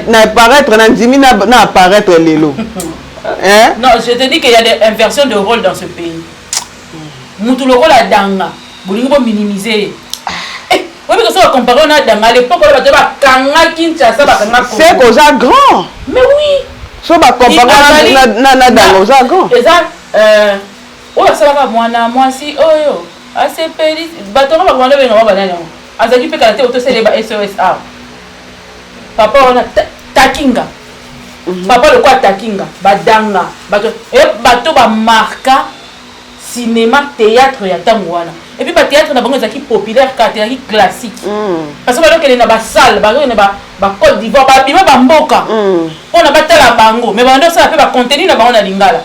na apparaître na ndimi na apparaître lelo. Hein? Non, je te dis qu'il y a des inversions de rôle dans ce pays. Moutou le rôle à danga. Bolingo bo minimiser. Oui, mais ça va comparer on a danga à l'époque on va kanga Kinshasa ba kanga. C'est cause grand. Mais oui. So ba comparer na danga aux grand. Et ça oyo asalaka mwana mwasi oyo asepeli bato nga bakwana benga banani yango azalaki mpe kala te otosele ba SOSA papa wana takinga papa lokwa takinga badanga bato bamarka cinéma théâtre ya ntango wana et puis bathéâtre na bango ezalaki populaire kaka ezalaki classique parce que balokende na basale balokende ba Côte d'Ivoire babima bamboka mpona batala bango mais bando osala mpe bacontenu na bango na lingala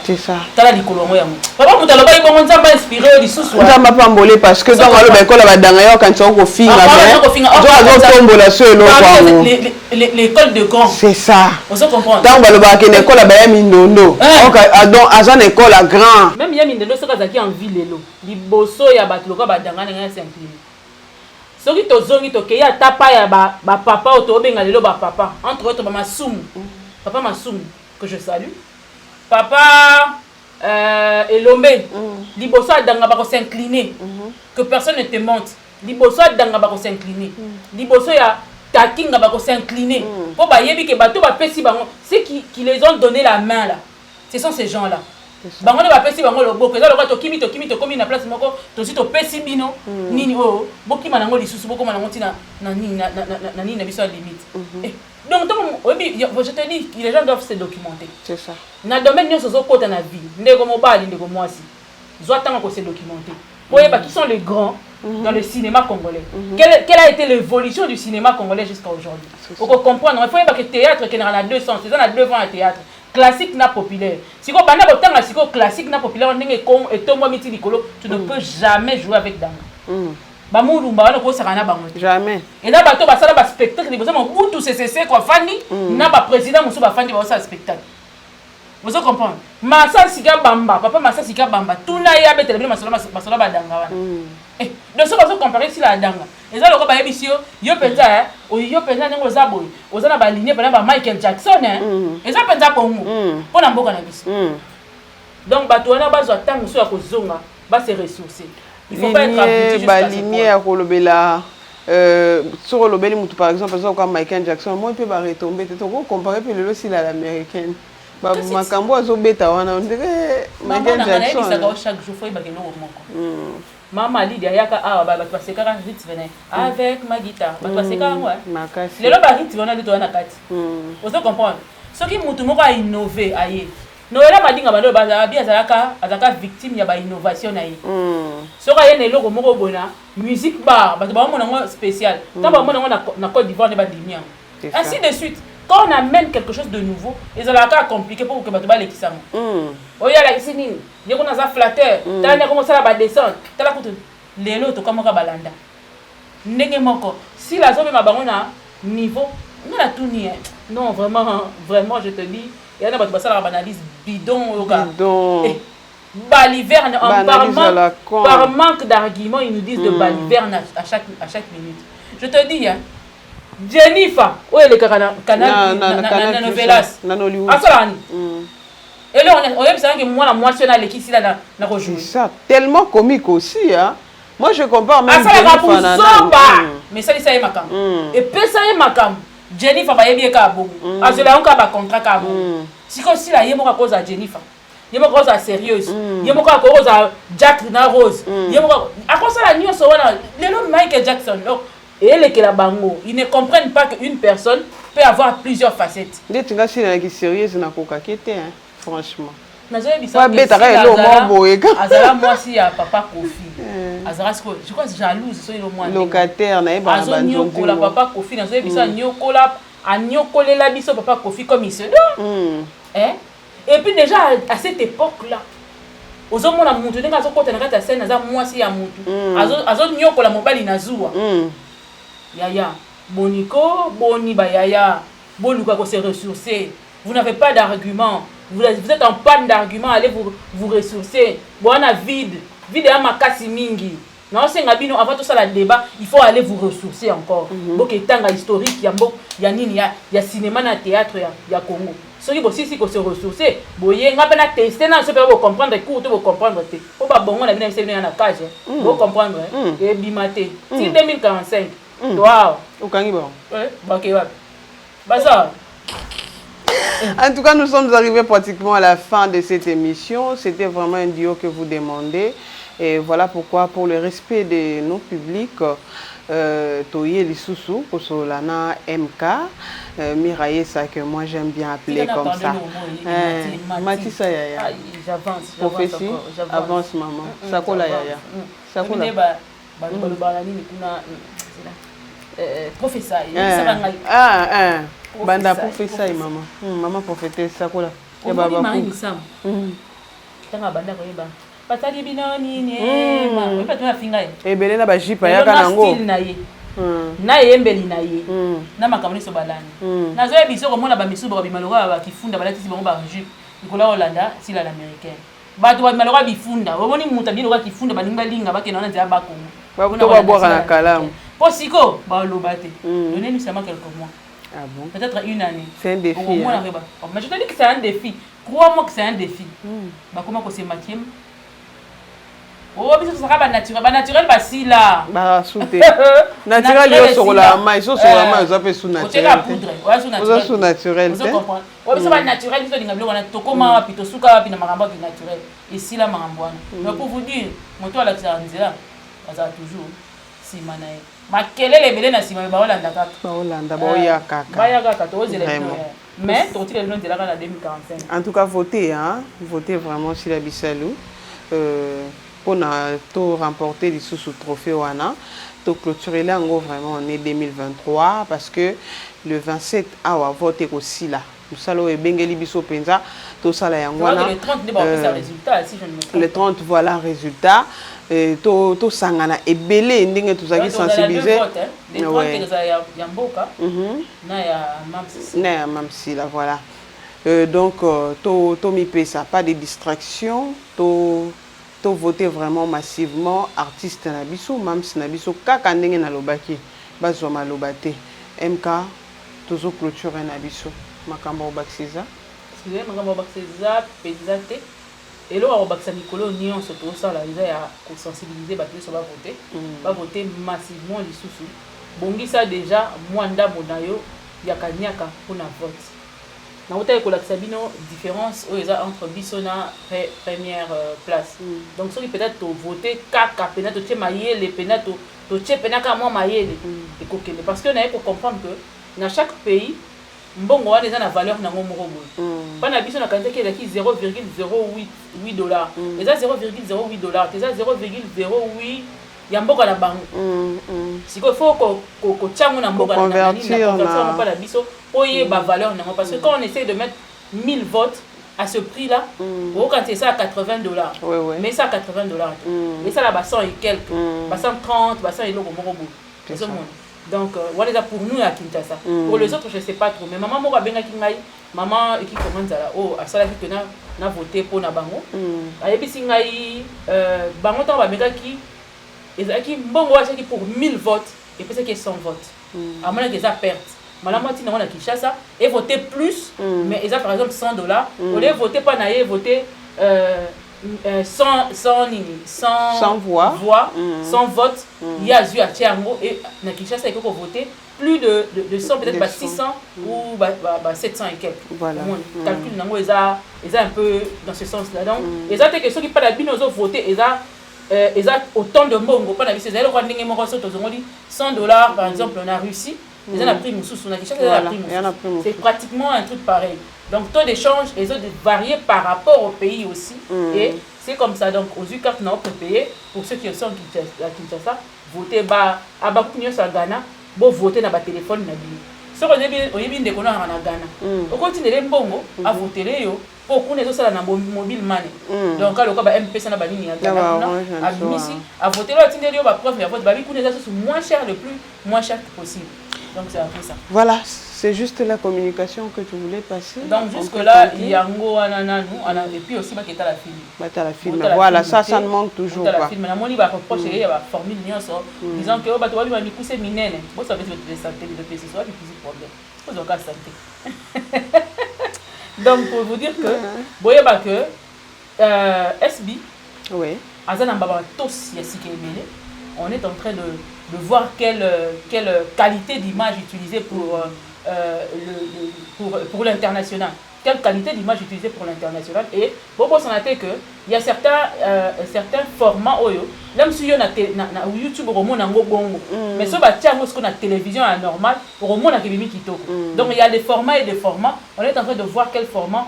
tala likolo yango yango papa moto alobaki bongo nzambe inspiré oyo lisusu nzambe apambole parce que ntango aloba ekola badanga yo kanisa okofinga azotombola so eloko l'école de grand c'est ça ozo comprendre ntango balobaka kende ekola baya mindondo donc aza na ekole ya grand même ya mindondo soki azalaki en ville lelo liboso ya bato lokola badanga ndenge ya s'incline soki tozongi tokei ata pa ya bapapa oyo tobenga lelo bapapa entre autres bamasumu papa masumu que je salue papa elombe liboso adanga bakosincline que personne ne te monte liboso adanga bakosincline liboso ya takinga bakosincline mpo bayebi ke bato bapesi bango ceux qui les ont donné la main là ce sont ces gens là bango nde bapesi bango loboko eza lokola tokimi tokomi na place moko tosi topesi bino nini oyo bokima nango lisusu bokoma nango ntina na nini na biso ya limite donc je te dis les gens doivent se documenter c'est ça na domaine nyonso ozokota na vie ndeko mobali ndeko mwasi zwa ntango kose documenter po yeba qui sont les grands dans le cinéma congolais quelle a été l'évolution du cinéma congolais jusqu'à aujourd'hui faut comprendre il faut yeba que théâtre qui na deux sens c'est dans deux vents à théâtre classique na populaire si ko banda kotanga siko classique na populaire ndenge et tombo miti likolo tu ne peux jamais jouer avec danga ba mulumba wana ko sakana bango jamais et là bato basala ba spectacle liboso mo butu c'est quoi fani na ba président musu ba fani ba sa spectacle vous comprenez masa sika bamba papa masa sika bamba tuna ya betele bino masolo ba danga wana donc ça va comparer si la danga eza loko ba yebisi yo penza yo penza ndengo za boy ozana ba ligne ba Michael Jackson eza penza kongo pona mboka na biso donc bato wana bazwa tango so ya kozonga ba se ressourcer il faut pas être abouti jusqu'à ce ligne ya kolobela sur lobeli mutu par exemple comme Michael Jackson moi peut ba retomber te to comparer puis le style à l'américaine ba makambo azobeta wana ndeke Michael Jackson chaque jour faut ba keno moko Maman Lydia yaka awa ba bato basekaka rit venait avec ma guitare bato basekaka ngwa lelo ba rit venait de toana kati vous comprendre ce qui mutu moko a innover aye noela madinga bando ba bien azaka victime ya ba innovation na ye soka yene eloko moko bona musique bar bato ba mona ngo spécial tant ba mona ngo na Côte d'Ivoire ne ba dimia ainsi de suite quand on amène quelque chose de nouveau ils ont la cas compliqué pour que bato ba lekisamo oya la isinini yeko na za flatteur tana comment ça ba descendre tala kutu lelo to kamoka balanda ndenge moko si la zone ma bango na niveau na tout ni non vraiment je te dis il y a bato basala ba analyse bidon oka baliverne par manque d'arguments ils nous disent de baliverne à chaque minute je te dis Jennifer oyo le canal na novelas asolani et là on est que moi la moitié na l'équipe là na rejouer ça tellement comique aussi hein moi je compare même mais ça est makam et puis ça est makam Jennifer ba yebi ka bongo azola on ka ba contrat ka bongo siko si la yemo ka cause à Jennifer yemo ka cause à sérieuse yemo ka cause à Jack na Rose yemo ka à cause la nyonso wana lelo Michael Jackson et les que la bango ils ne comprennent pas qu'une personne peut avoir plusieurs facettes les tinga si na ki sérieuse na ko kakete hein franchement nazoye bisa azala mwasi ya papa Kofi azala siko je crois jalouse so ile mwana locataire na eba banzo kola papa Kofi nazoye bisa nyokola anyokolela biso papa Kofi comme il se doit et puis déjà à cette époque là ozomona mutu ndenge azokota na kati ya scène aza mwasi ya mutu azonyokola mobali na zuwa yaya boniko boni ba yaya boluka ko se ressourcer. Vous n'avez pas d'argument, vous êtes en panne d'argument, allez vous ressourcer. Bon on a vide à makasi mingi. Non, c'est ngabino avant tout ça la débat, il faut aller vous ressourcer encore. Donc étant historique, il y a nini, il y a cinéma na théâtre ya Congo. Ceux qui aussi si ko se ressourcer, boye ngapa na tester na se peut comprendre court vous comprendre té. Faut pas bon on a bien c'est na cage. Vous comprendre et bimaté. Si 2045. Waouh. Okangi bon. Ouais, bakewa. Basa. En tout cas, nous sommes arrivés pratiquement à la fin de cette émission. C'était vraiment un duo que vous demandez. Et voilà pourquoi, pour le respect de nos publics, Toye Lissousou, Kosolana MK, Miraye, ça que moi j'aime bien appeler comme ça. Matissa Yaya. J'avance. Prophétie, avance maman. Sakola Yaya. Sakola. Professeur. Banda professeur maman. Maman prophétesse Sakola. Ya baba ku. Tanga banda ko yeba. Patali binoni ne ma. Pas tuna finga. Ebele na ba jipa ya kanango. Na yembeli na ye. Na makamoni so balani. Na zo biso ko mona ba misubo ba bimaloga ba kifunda balati bango ba jupe. Nikola Hollanda sila l'américaine. Bato ba bimaloga bifunda. Bomoni muta bino ka kifunda balinga linga bakena na nzia bakongo. Ba to ba boire na kalamu. Posiko ba lobate. Donnez-nous seulement quelques mois. Ah bon? Peut-être une année. C'est un défi. Hein? Mais je te dis que c'est un défi. Crois-moi que c'est un défi. Bah comment que c'est maquillé? Oh, mais ça sera naturel. Bah naturel, bah si là. Bah souté. Naturel, il y a sur la main. Ils sont sur la main, ils appellent sous naturel. La poudre. Ouais, sous naturel. Sous naturel. Vous comprenez? Ouais, mais ça va naturel. Vous avez dit on a tokoma, puis tosuka, puis na maramba qui naturel. Ici là marambouana. Mais pour vous dire, mon toit là, ça va toujours si manaï. Ma quelle est les na sima ba Hollanda kaka. Ba Hollanda ba ya kaka. Ba ya kaka to zele. Mais to tire le nom de la 2045. En tout cas votez hein, votez vraiment sur la Bissalou pour to remporter les sous trophée wana. To clôturer là vraiment en 2023 parce que le 27 awa voter aussi là. Musalo e bengeli biso penza to sala yangwana. Le 30 ne va pas résultat si je ne me trompe. Le 30 voilà résultat. To sangana ebele ndenge tozaki sensibiliser les 30 ya mboka na ya mamsi là voilà donc to mi pesa pas de distraction to voter vraiment massivement artiste na biso mamsi na biso kaka ndenge na lobaki bazwa malobate MK tozo clôture na biso makambo obaxiza excusez makambo obaxiza pezate. Et là, on va Nicolas Nion se trouve ça là, il a sensibiliser battre sur voter, va voter massivement les sous. Bongi ça déjà mwanda monayo yakanyaka pour na vote. Na voter ko la sabino différence entre bisona première place. Donc ceux qui peut-être voter kaka pena to tchemaye les pena to tchepena moi mayele et kokende parce que on a pour comprendre que dans chaque pays mbongo wana eza na valeur nango moko boye bana biso na kanisa ki ezaki 0,08 dollars eza 0,08 dollars eza 0,08 ya mboka na bango sikoyo faut kotyango na mboka na biso po yeba valeur nango parce que quand on essaie de mettre 1000 votes à ce prix là quand c'est ça à 80 dollars mais ça à 80 dollars mais ça là bas 100 et quelques bas 130 bas 100 et loko moko boye donc voilà pour nous à Kinshasa. Pour les autres je sais pas trop mais maman moko benga kingai maman qui commence à oh à ça qui na voter pour na bango ayebisi ngai bango tant ba benga ki ezaki mbongo wa qui pour 1000 votes et puis c'est qui 100 votes à mon avis ça perte malama tina na Kinshasa et voter plus mais ils a par exemple 100 dollars au lieu voter pas na voter 100 voix, 100 votes, il y a eu à Tchango et na Kinshasa il faut voter plus de 100 peut-être 600 ou 700 et quelques. Voilà. Calcul nango ils a un peu dans ce sens là donc ils ont que ceux qui pas la bino voter ils a autant de mbongo pas na biso zelo kwa ndenge moko so tozongoli 100 dollars par exemple en Russie ils ont pris mususu na Kinshasa c'est pratiquement un truc pareil. Donc taux d'échange ils ont varié par rapport au pays aussi et c'est comme ça donc aux cartes non payer pour ceux qui sont à Kinshasa voter à Bakunyo sur Ghana bon voter na ba téléphone na bino so ko yebi ndeko na Ghana o continue les mbongo à voter yo pour qu'on ait ça dans mobile money. Donc quand le cas MP ça n'a pas ni à Missy à voter là tindé yo ba prof mais vote ba bi qu'on ait ça moins cher le plus moins cher possible. Donc c'est un peu ça. Voilà, c'est juste la communication que tu voulais passer. Donc jusque là il y a ngo anana nous et puis aussi ba keta la film. Ba ta la film. Voilà, ça ne manque toujours pas. La film na moni ba reproche il y a ba formule nyonso disant que ba to ba mi couser minene. Bo ça veut dire de santé de PC soit plus problème. Faut donc santé. Donc pour vous dire que voyez pas que SB oui azana mbaba tos ya sikemele on est en train de voir quelle qualité d'image utilisée pour l'international. Quelle qualité d'image utilisée pour l'international. Et bon, ça a été que il y a certains formats oyo même si on a YouTube mais ça va tiens ce qu'on a télévision à normal pour monde qui bimi kitoko. Donc il y a des formats et des formats. On est en train de voir quel format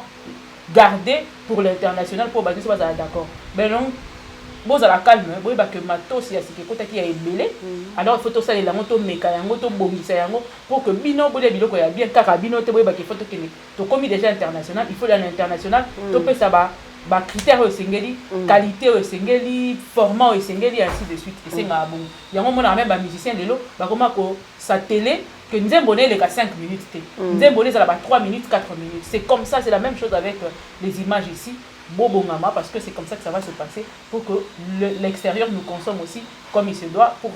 garder pour l'international pour bâtir ça d'accord. Mais non bon à la calme boy ba que matos ya sike kota ki ya ebele alors il faut tout ça les moto meka yango to bongisa yango pour que bino bode biloko ya bien kaka bino te boy ba que photo kene to commis déjà international il faut aller à l'international to pe ça ba critères au singeli qualité au singeli format au singeli ainsi de suite et c'est nga bon yango mona même ba musicien de lo ba comment ko sa télé que nous avons les 5 minutes nous avons les 3 minutes 4 minutes c'est comme ça c'est la même chose avec les images ici Bobongama parce que c'est comme ça que ça va se passer pour que l'extérieur nous consomme aussi comme il se doit pour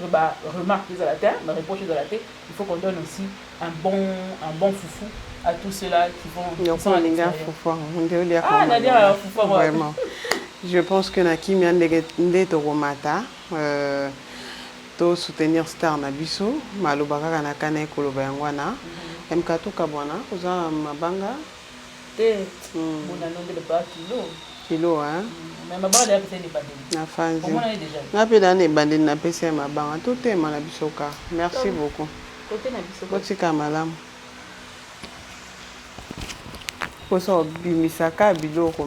remarquer à la terre, me reprocher de la terre. Il faut qu'on donne aussi un bon foufou à tous ceux-là qui sont à l'extérieur. Ah, Nadia, foufou, vraiment. Je pense que Naki Miandé Toromata, to soutenir Star Nabiso, Malobaka Kanakane Kolobayangwana, Mkato Kabwana, Oza Mabanga. Mon nom de pas kilo hein mais ma bande est pas na fanzi on a déjà na pe dane bande na pese ma banga tout est na bisoka merci beaucoup côté na bisoka botika malamu poso bimisaka biloko